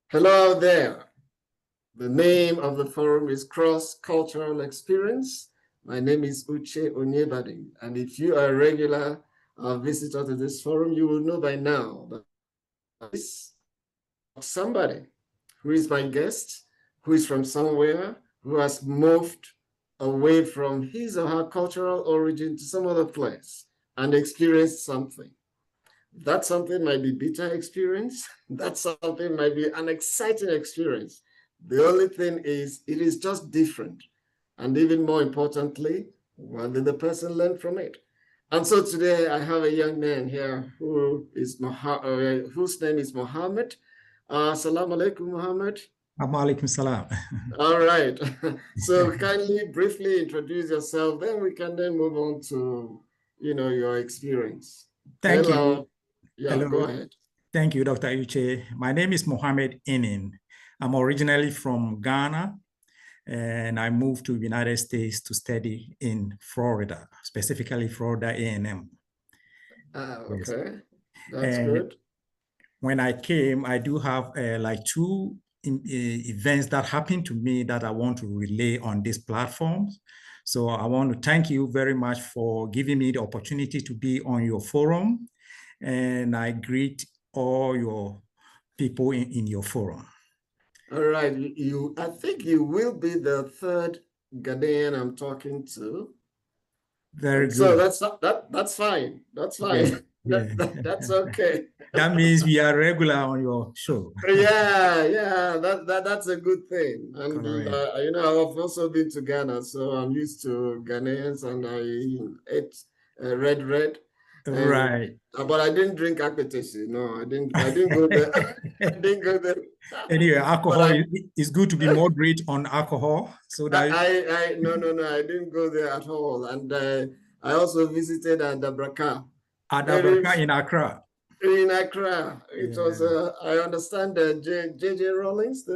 Hello there. The name of the forum is Cross-Cultural Experience. My name is Uche Onyebadi, and if you are a regular visitor to this forum, you will know by now that this is somebody who is my guest, who is from somewhere, who has moved away from his or her cultural origin to some other place and experienced something. That something might be bitter experience. That something might be an exciting experience. The only thing is, it is just different. And even more importantly, what did the person learn from it? And so today I have a young man here whose name is Mohammed. Assalamu alaikum, Mohammed. Alaikum salam. All right. So kindly, briefly introduce yourself, then we can then move on to, your experience. Thank Hello. you. Yeah, Hello. Go ahead. Thank you, Dr. Uche. My name is Mohammed ENNIN. I'm originally from Ghana, and I moved to the United States to study in Florida, specifically Florida A&M. Okay, Yes. That's good. When I came, I do have like two events that happened to me that I want to relay on this platform. So I want to thank you very much for giving me the opportunity to be on your forum. And I greet all your people in your forum. All right, I think you will be the third Ghanaian I'm talking to. Very good. So that's fine. That's fine. Yeah. That's okay. That means we are regular on your show. Yeah. That's a good thing. And I've also been to Ghana, so I'm used to Ghanaians, and I ate red. Right. But I didn't drink apprehended. No, I didn't go there. I didn't go there. Anyway, alcohol is good to be moderate on alcohol. So that No, I didn't go there at all. And I also visited Adabraka. Adabraka in Accra. In Accra. It was, I understand J.J. Rawlings,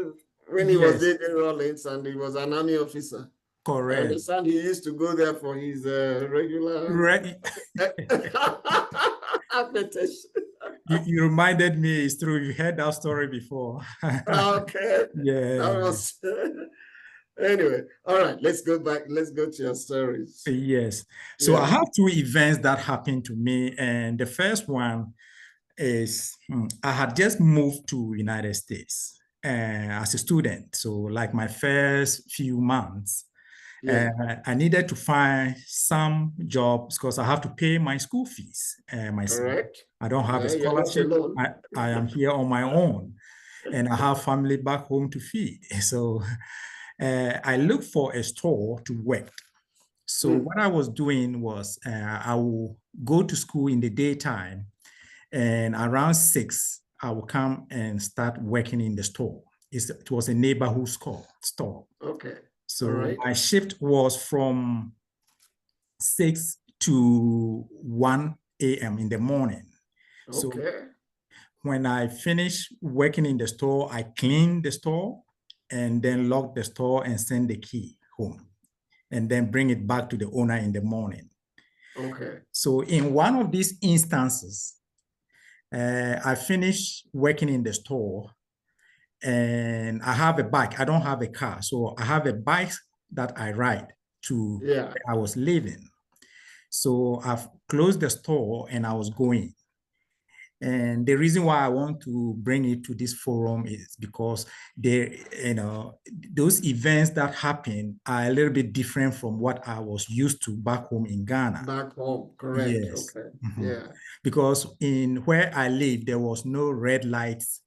when he was J.J. Rawlings, and he was an army officer. Correct. I understand he used to go there for his regular appetition. You reminded me, it's true, you heard that story before. Okay. Yeah. That was anyway. All right, let's go back. Let's go to your stories. Yes. So I have two events that happened to me. And the first one is I had just moved to United States as a student. So like my first few months, I needed to find some jobs because I have to pay my school fees myself. Correct. I don't have a scholarship. I am here on my own, and I have family back home to feed. So I looked for a store to work. So what I was doing was I will go to school in the daytime, and around 6, I will come and start working in the store. It was a neighborhood store. Okay. So my shift was from 6 to 1 a.m. in the morning. Okay. So when I finished working in the store, I cleaned the store and then lock the store and send the key home and then bring it back to the owner in the morning. Okay. So in one of these instances, I finished working in the store and I have a bike. I don't have a car. So I have a bike that I ride to where I was living. So I've closed the store and I was going. And the reason why I want to bring it to this forum is because those events that happen are a little bit different from what I was used to back home in Ghana. Back home, correct. Yes. Okay. Yeah. Because in where I live, there was no red lights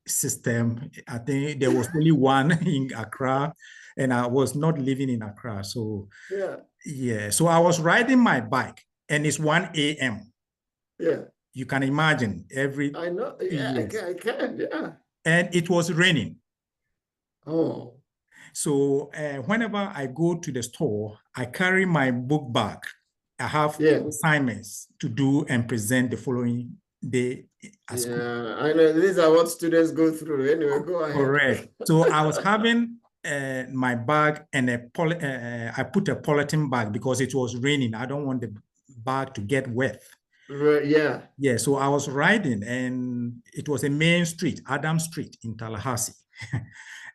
system. I think there was only one in Accra, and I was not living in Accra. So so I was riding my bike, and it's 1 a.m. Yeah. You can imagine I know. Yeah, I can. Yeah. And it was raining. Oh. So whenever I go to the store, I carry my book bag. I have assignments to do and present the following day at school. I know. These are what students go through. Anyway, go ahead. Correct. So I was having my bag and I put a polythene bag because it was raining. I don't want the bag to get wet. Yeah. Yeah, so I was riding and it was a main street, Adam Street in Tallahassee.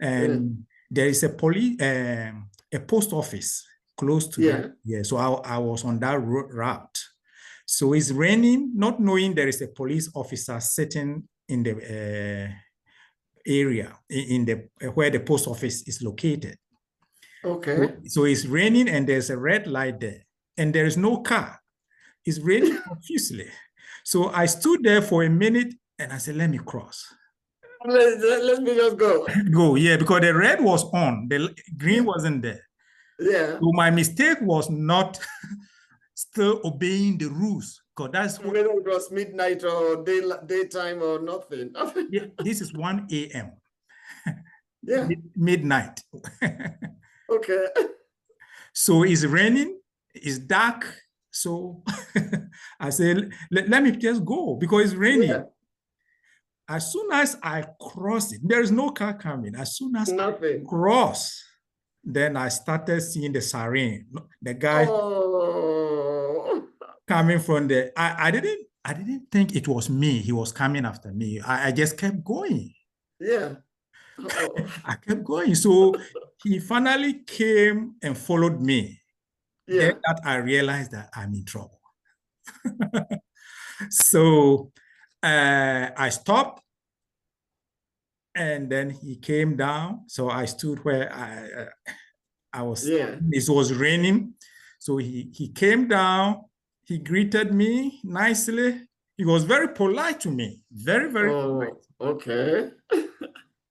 And there is a post office close to that. Yeah, so I was on that route. So it's raining, not knowing there is a police officer sitting in the area in the where the post office is located. Okay. So it's raining and there's a red light there and there is no car. It's raining profusely. So I stood there for a minute and I said, let me cross. Let me just go. Go, yeah, because the red was on, the green wasn't there. Yeah. So my mistake was not still obeying the rules, because that's what it was midnight or daytime or nothing. Yeah, this is 1 a.m. Yeah. Midnight. Okay. So it's raining, it's dark. So I said, let me just go because it's raining. Yeah. As soon as I cross it, there is no car coming. As soon as I cross, then I started seeing the siren. The guy coming from the, I didn't think it was me. He was coming after me. I just kept going. Yeah. I kept going. So he finally came and followed me. Yeah. Then that I realized that I'm in trouble. So I stopped and then he came down. So I stood where I was. Yeah. It was raining. So he came down. He greeted me nicely. He was very polite to me. Very, very polite. Okay.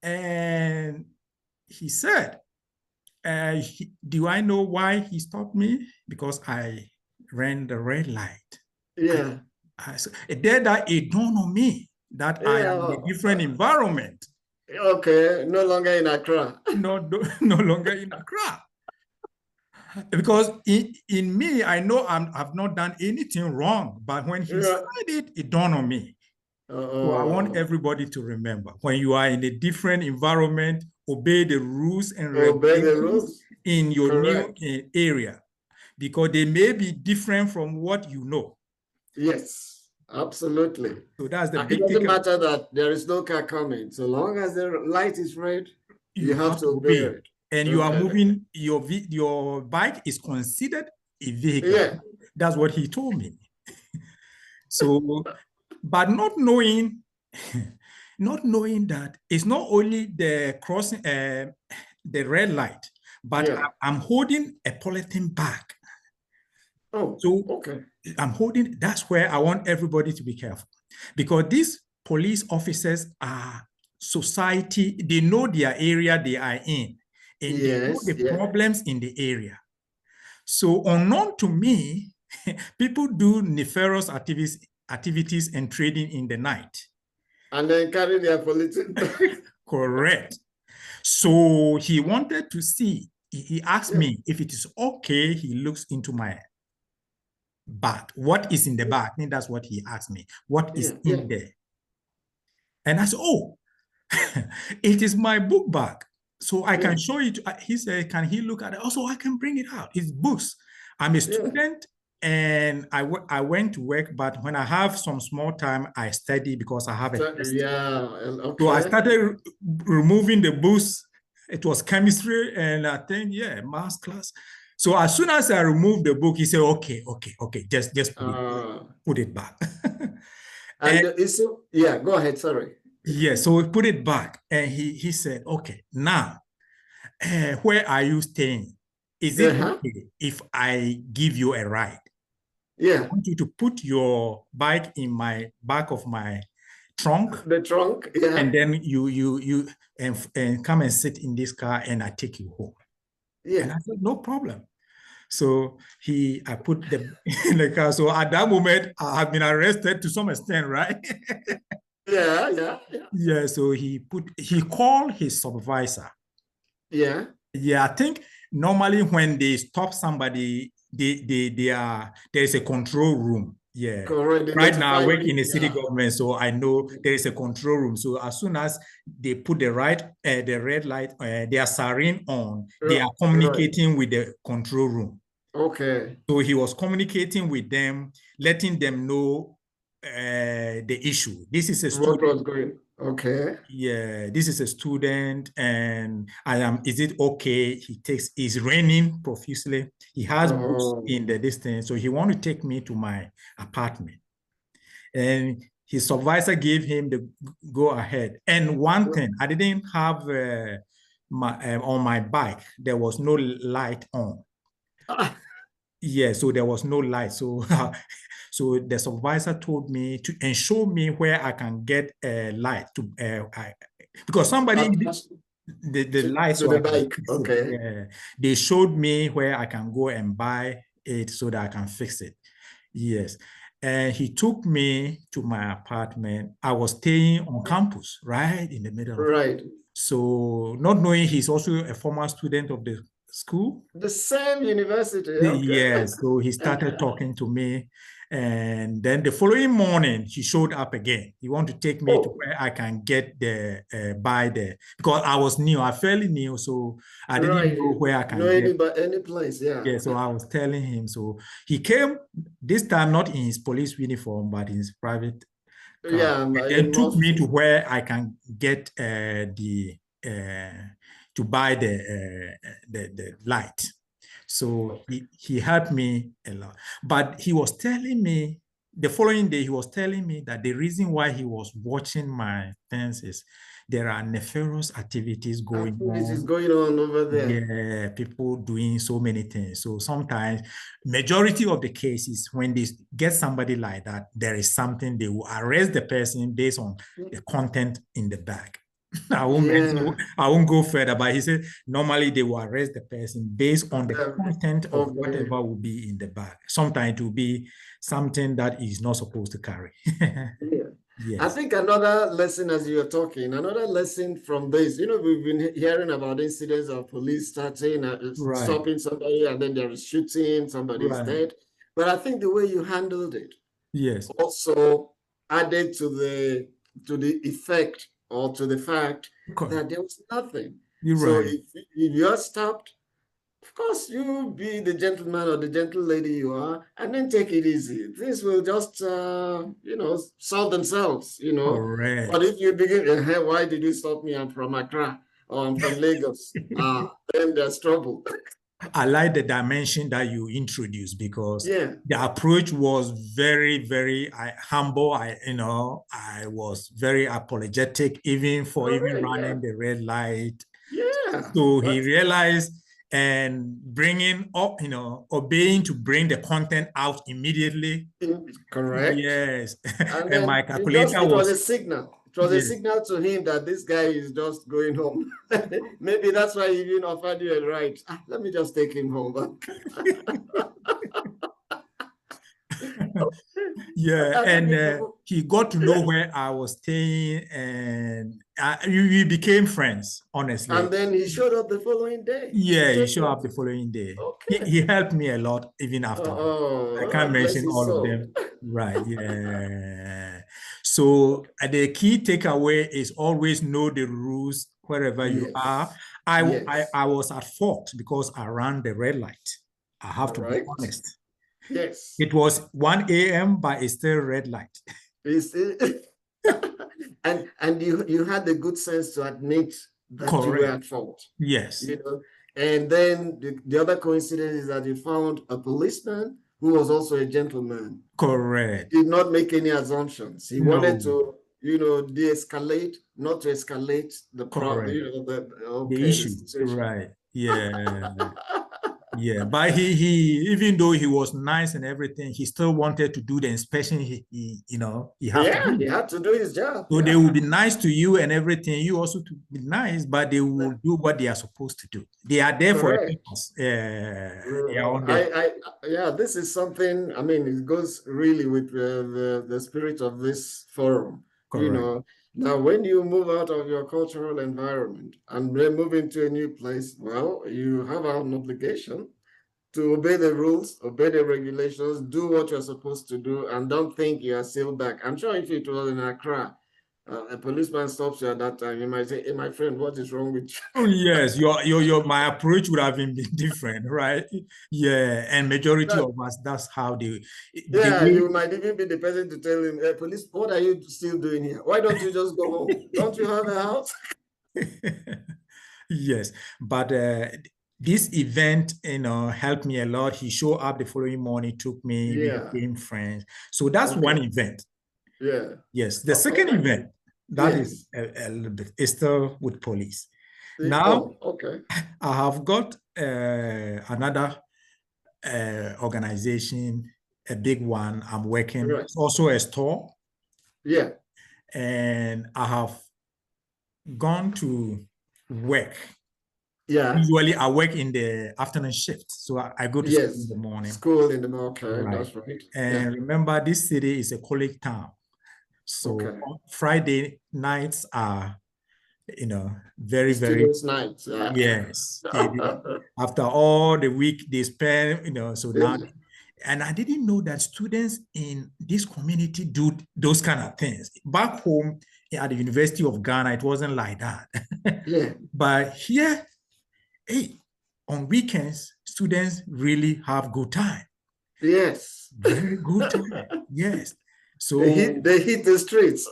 And he said, do I know why he stopped me? Because I ran the red light. Yeah. Then that it dawned on me that I am in a different environment. Okay, no longer in Accra. No longer in Accra. Because in me, I know I've not done anything wrong, but when he said it, it dawned on me. So I want everybody to remember, when you are in a different environment, obey the rules and regulations in your new area, because they may be different from what you know. Yes, absolutely. So that's the big thing. It doesn't matter that there is no car coming. So long as the light is red, you have to obey it. And you are moving, your bike is considered a vehicle. Yeah. That's what he told me. So, but not knowing that it's not only the crossing, the red light, but I'm holding a polythene bag. Oh, so okay. I'm holding, that's where I want everybody to be careful, because these police officers are society, they know their area they are in, and they know the problems in the area. So unknown to me, people do nefarious activities and trading in the night. And then carry their politics. Correct. So he wanted to see, he asked me if it is okay, he looks into my bag. What is in the bag? I think that's what he asked me. What is in there? And I said, oh, it is my book bag. So I can show it. He said, can he look at it? Also, I can bring it out. It's books. I'm a student and I went to work, but when I have some small time, I study because I have a test. Okay. So I started removing the books. It was chemistry and I think, math class. So as soon as I removed the book, he said, okay, just put it back. and go ahead, sorry. Yeah, so we put it back and he said, okay, now, where are you staying? Is it okay if I give you a ride? Yeah. I want you to put your bike in my back of my trunk. The trunk, yeah. And then you come and sit in this car and I take you home. Yeah. And I said, no problem. So I put them in the car. So at that moment, I have been arrested to some extent, right? Yeah, so he called his supervisor. Yeah, I think normally when they stop somebody, there's a control room. Yeah, correct. Right now I work in a city government, so I know there is a control room. So as soon as they put the red light, their siren on, they are communicating with the control room. Okay. So he was communicating with them, letting them know the issue. This is a What student. was going? Okay. Yeah, this is a student, and is it okay? He's raining profusely. He has books Oh. in the distance, so he want to take me to my apartment. And his supervisor gave him the go ahead. And one thing, I didn't have on my bike, there was no light on. Yeah, so there was no light. So so the supervisor told me to ensure me where I can get a light because somebody the light to so the I can bike. fix it. Okay. Yeah. They showed me where I can go and buy it so that I can fix it. Yes. And he took me to my apartment. I was staying on campus, right in the middle of it. Right. So not knowing he's also a former student of the school. The same university. Okay. Yes. So he started talking to me. And then the following morning, he showed up again. He wanted to take me to where I can get because I was new. I fairly new, so I didn't know where I can get. Any place, yeah. Yeah, so I was telling him. So he came this time not in his police uniform, but in his private car. Yeah, and took me to where I can get to buy the light. So he helped me a lot. But he was telling me the following day, he was telling me that the reason why he was watching my things is there are nefarious activities going on over there. Yeah, people doing so many things. So sometimes, majority of the cases, when they get somebody like that, there is something they will arrest the person based on the content in the bag. I won't go further, but he said normally they will arrest the person based on the content of whatever will be in the bag. Sometimes it will be something that is not supposed to carry. Yes. I think another lesson as you're talking, another lesson from this, we've been hearing about incidents of police starting, stopping somebody, and then there is shooting, somebody's dead. But I think the way you handled it also added to the effect or to the fact that there was nothing. So if you're stopped, of course, you be the gentleman or the gentle lady you are, and then take it easy. Things will just, solve themselves, Correct. But if you begin, hey, why did you stop me? I'm from Accra or I'm from Lagos. Then there's trouble. I like the dimension that you introduced because the approach was very, very humble. I was very apologetic even for running the red light. Yeah. So he realized and bringing up, obeying to bring the content out immediately. Correct. Yes. And my calculator it was a signal. It was a signal to him that this guy is just going home. Maybe that's why he didn't offer you a ride. Let me just take him home. Yeah, and he got to know where I was staying, and we became friends, honestly. And then he showed up the following day. Yeah, he showed up the following day. Okay. He helped me a lot even after. I can't mention all of them. Right, yeah. So the key takeaway is always know the rules wherever you are. I was at fault because I ran the red light. I have to be honest. Yes. It was 1 a.m., but it's still red light. and you had the good sense to admit that you were at fault. Yes. And then the other coincidence is that you found a policeman who was also a gentleman. Correct. He did not make any assumptions. He wanted to, de-escalate, not to escalate the problem, the issue. Right. Yeah. Yeah, but he even though he was nice and everything, he still wanted to do the inspection. He had to do his job. So they will be nice to you and everything. You also to be nice, but they will do what they are supposed to do. They are there for a purpose. This is something. I mean, it goes really with the spirit of this forum. Correct. Now, when you move out of your cultural environment and then move into a new place, well, you have an obligation to obey the rules, obey the regulations, do what you're supposed to do, and don't think you are sealed back. I'm sure if it was in Accra, A policeman stops you at that time, you might say, hey, my friend, what is wrong with you? Oh, yes, my approach would have been different, right? Yeah, and majority of us, that's how the Yeah, way. you might even be the person to tell him, hey, police, what are you still doing here? Why don't you just go home? Don't you have a house? Yes, but this event, helped me a lot. He showed up the following morning, took me, we Yeah. became friends. So that's one event. Yeah. Yes, the second event, that is Yes. a little bit, is still with police. Oh, Now, okay. I have got another organization, a big one. I'm working. Right. It's also a store. Yeah. And I have gone to work. Yeah. Usually I work in the afternoon shift. So I go to school in Yes. the morning. School in the morning. Okay, Right. that's right. And remember, this city is a college town. So Okay. Friday nights are, very, The very, students' night. Yeah. yes. After all the week they spend, so now, and I didn't know that students in this community do those kind of things. Back home at the University of Ghana, it wasn't like that. Yeah. But here, hey, on weekends, students really have good time. Yes. Very good time. Yes. So they hit the streets.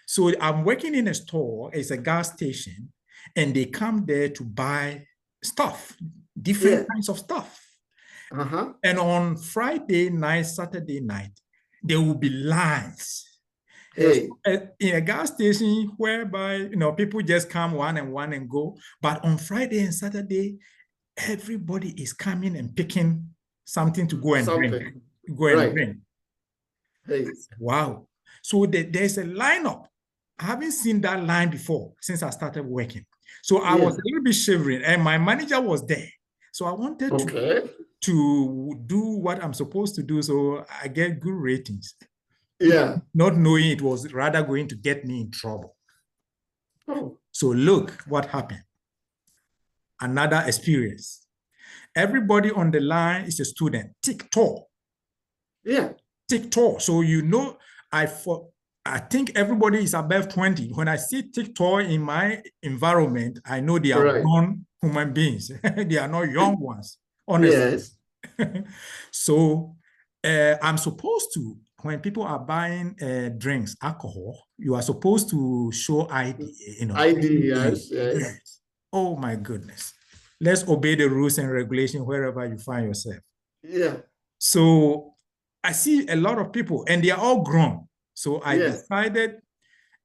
So I'm working in a store, it's a gas station, and they come there to buy stuff, different kinds of stuff. Uh-huh. And on Friday night, Saturday night, there will be lines. Hey. In a gas station whereby people just come one and go. But on Friday and Saturday, everybody is coming and picking something to go and drink. Drink. Hey. Wow. So there's a lineup. I haven't seen that line before since I started working. So I was a little bit shivering, and my manager was there. So I wanted to do what I'm supposed to do, so I get good ratings. Yeah. Not knowing it was rather going to get me in trouble. Oh. So look what happened. Another experience. Everybody on the line is a student. TikTok. Yeah. TikTok. So I think everybody is above 20. When I see TikTok in my environment, I know they are grown human beings. They are not young ones, honestly. Yes. So I'm supposed to, when people are buying drinks, alcohol, you are supposed to show ID. ID, yes. Oh my goodness. Let's obey the rules and regulations wherever you find yourself. Yeah. So I see a lot of people and they are all grown. So I decided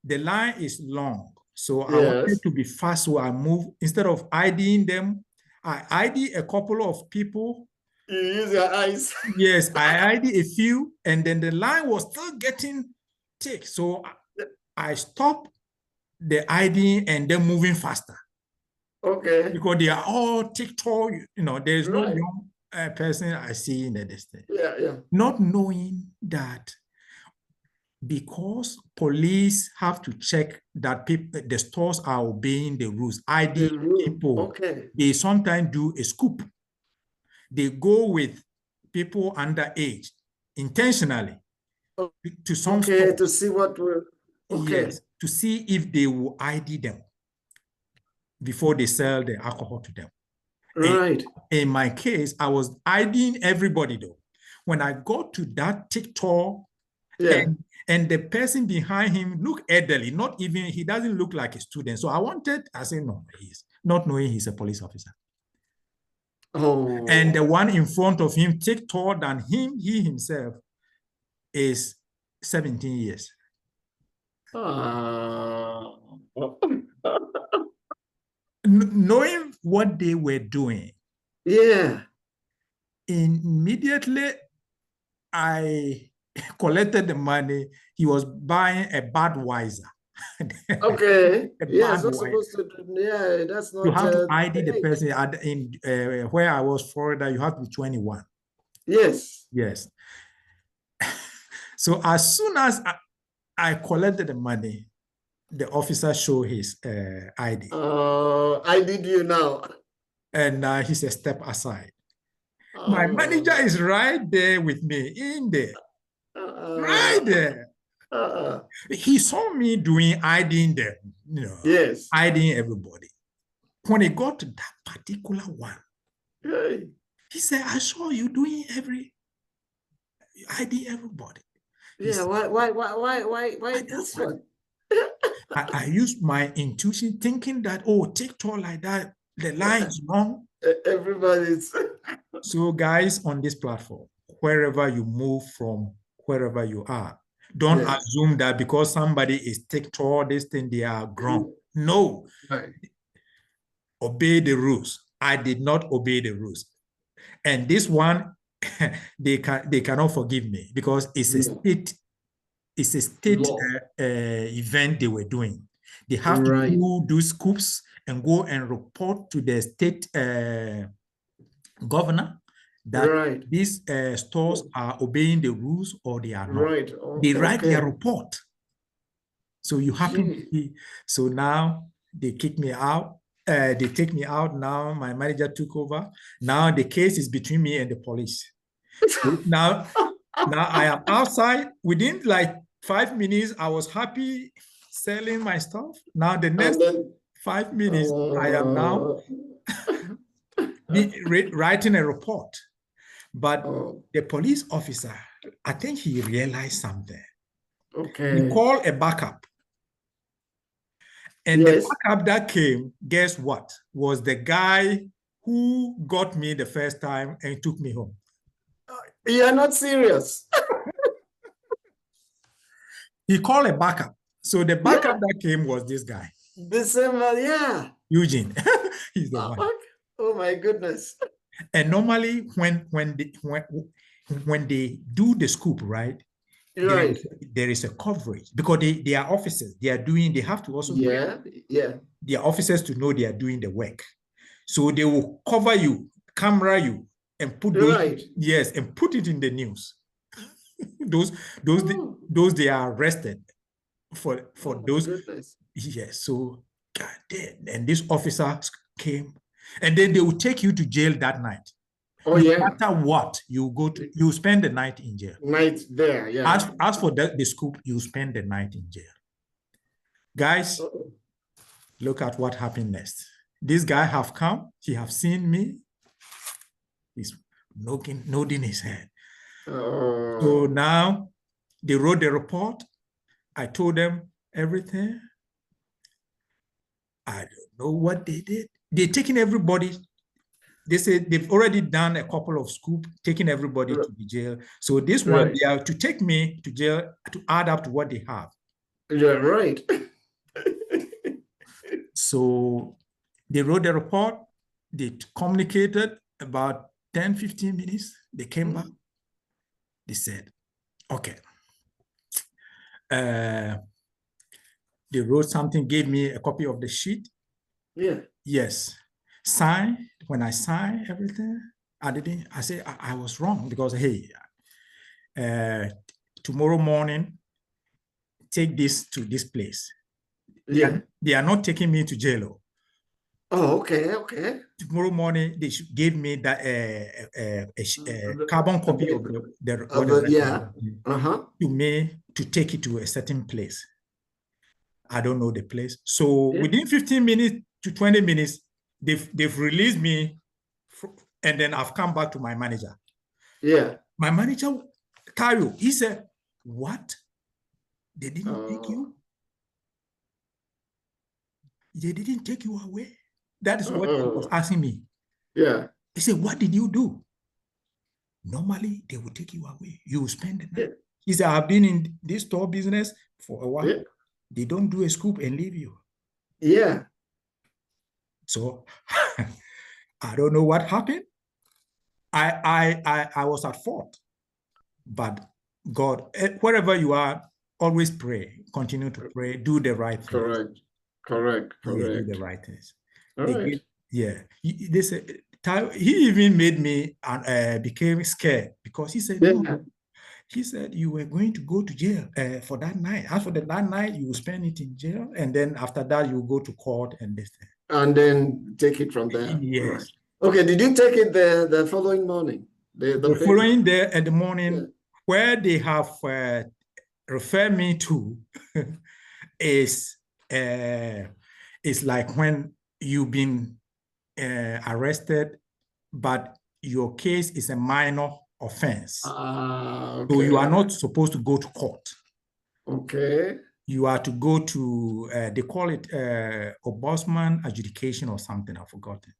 the line is long. So I wanted to be fast. So I move, instead of IDing them, I ID a couple of people. You use your eyes. Yes, I ID a few, and then the line was still getting thick. So I stopped the IDing and then moving faster. Okay. Because they are all TikTok, there's no young person I see in the distance. Yeah. Not knowing that because police have to check that the stores are obeying the rules, ID people, they sometimes do a scoop. They go with people underage intentionally to some stores. To see what will. Yes, to see if they will ID them before they sell the alcohol to them. Right. In my case, I was IDing everybody though. When I got to that TikTok, and the person behind him looked elderly, he doesn't look like a student. So I said, no, he's not knowing he's a police officer. Oh. And the one in front of him, taller than him, he himself is 17 years. Knowing what they were doing. Yeah. Immediately, I collected the money. He was buying a Budweiser. Okay. Yeah, it's not supposed to. Yeah, that's not. You have to ID the person. In where I was, Florida, you have to be 21. Yes. Yes. So as soon as I collected the money, the officer showed his ID. I did you now. And he said, step aside. My manager is right there with me, in there. Right there. He saw me doing IDing them, Yes. IDing everybody. When it got to that particular one, Hey. he said, I saw you doing ID everybody. Yeah, why this one? I used my intuition thinking that, oh, TikTok like that, the line is long. Everybody's. So guys on this platform, wherever you move from, wherever you are, don't assume that because somebody is TikTok, this thing, they are grown. No. Right. Obey the rules. I did not obey the rules. And this one, they cannot forgive me because it's a state event they were doing. They have to do scoops and go and report to the state governor that these stores are obeying the rules or they are not. They write their report. So you happen to be. So now they kick me out. They take me out. Now my manager took over. Now the case is between me and the police. now I am outside. Within like 5 minutes, I was happy selling my stuff. Now the next 5 minutes, I am now writing a report. But the police officer, I think he realized something. Okay. He called a backup. And the backup that came, guess what? Was the guy who got me the first time and took me home. You are not serious. He called a backup. So the backup that came was this guy. The same one, Eugene. He's the one. Oh my goodness. And normally when they do the scoop, right? There is a coverage because they are officers. They have to also their officers to know they are doing the work. So they will cover you, camera you, and put those and put it in the news. those they are arrested for those. Goodness. Yes. So God damn. And this officer came, and then they will take you to jail that night. No matter what, you spend the night in jail. As for the scoop, you spend the night in jail. Guys, look at what happened next. This guy have come, he have seen me. He's nodding his head. So now they wrote the report. I told them everything. I don't know what they did. They're taking everybody. They said they've already done a couple of scoops, taking everybody to the jail. So this one, they are to take me to jail to add up to what they have. Yeah, right. So they wrote the report. They communicated about 10, 15 minutes. They came back. They said, okay. They wrote something, gave me a copy of the sheet. Yeah. Yes. Sign. When I signed everything, I said I was wrong because, hey, tomorrow morning, take this to this place. They are not taking me to jail. Oh, okay. Tomorrow morning, they should give me that carbon copy of to me to take it to a certain place. I don't know the place. So within 15 minutes to 20 minutes, they've released me, and then I've come back to my manager. Yeah. My manager, Tayo, he said, what? They didn't take you? They didn't take you away? That is what he was asking me. Yeah. He said, what did you do? Normally, they will take you away. You will spend the night. He said, I've been in this store business for a while. Yeah. They don't do a scoop and leave you. Yeah. So I don't know what happened. I was at fault, but God, wherever you are, always pray. Continue to pray. Do the right thing. Correct. Do the right things. All right. They said he even made me became scared because he said, no. He said you were going to go to jail for that night. As for that night, you will spend it in jail, and then after that, you go to court and this thing. And then take it from there. Yes. Right. Okay. Did you take it the following morning? The following day at the morning, where they have refer me to is like when you've been arrested, but your case is a minor offense. Okay. So you are not supposed to go to court. Okay. You are to go to, they call it ombudsman adjudication or something, I've forgotten.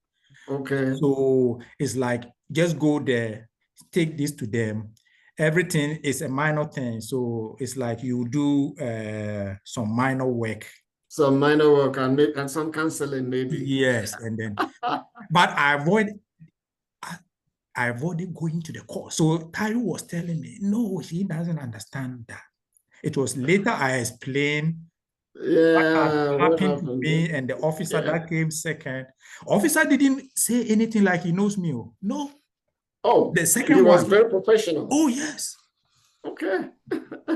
Okay. So it's like, just go there, take this to them. Everything is a minor thing. So it's like you do some minor work. Some minor work and some counseling maybe. Yes, and then, but I avoided going to the court. So Tari was telling me, no, he doesn't understand that. It was later I explained what happened to me, and the officer that came second. Officer didn't say anything like he knows me. No. Oh, the second he was one. Very professional. Oh, yes. Okay.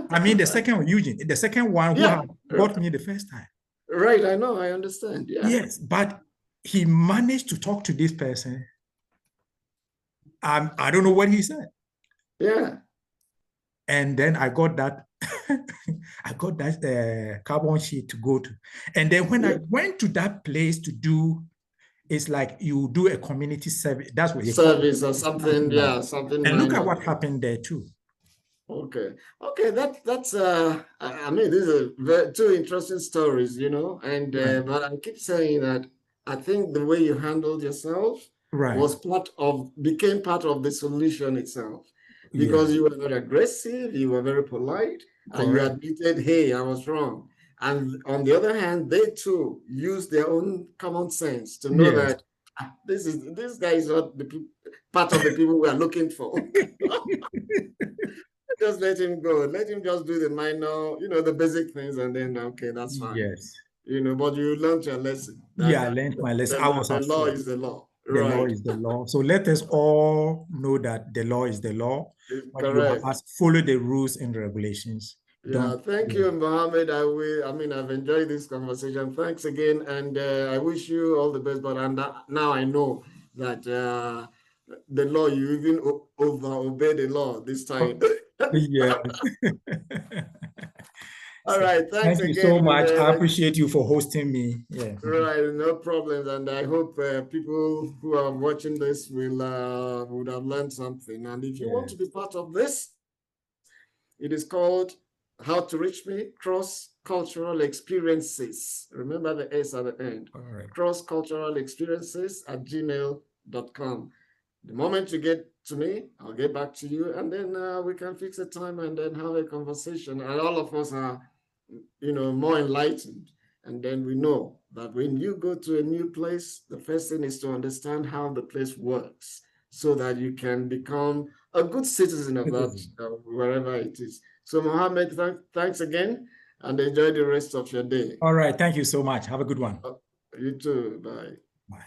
I mean, the second one, Eugene, the second one who had got me the first time. Right, I know, I understand. Yeah. Yes, but he managed to talk to this person. I don't know what he said. Yeah. And then I got that, I got that carbon sheet to go to. And then when I went to that place to do, it's like you do a community service. That's what you service or something. Yeah, something. And look at what happened there too. Okay. That's I mean, these are two interesting stories, you know, and but I keep saying that I think the way you handled yourself became part of the solution itself, because you were very aggressive, you were very polite, and you admitted, hey, I was wrong. And on the other hand, they too use their own common sense to know that this guy is not part of the people we are looking for. Just let him go. Let him just do the minor, you know, the basic things, and then okay, that's fine. Yes. You know, but you learned your lesson. I learned my lesson. The law is the law. The law is the law. So let us all know that the law is the law. Correct. You must follow the rules and regulations. Thank you, Mohammed. I've enjoyed this conversation. Thanks again, and I wish you all the best. But now I know that the law, you even obey the law this time. Yeah. All right. Thanks Thank you again. so much. I appreciate you for hosting me. Yeah. Right. No problems. And I hope people who are watching this would have learned something. And if you want to be part of this, it is called How to Reach Me, Cross-Cultural Experiences. Remember the S at the end. Cross-culturalexperiences at gmail.com. The moment you get to me, I'll get back to you, and then we can fix a time and then have a conversation. And all of us are, you know, more enlightened. And then we know that when you go to a new place, the first thing is to understand how the place works so that you can become a good citizen of that, wherever it is. So, Mohammed, thanks again, and enjoy the rest of your day. All right. Thank you so much. Have a good one. You too. Bye. Bye.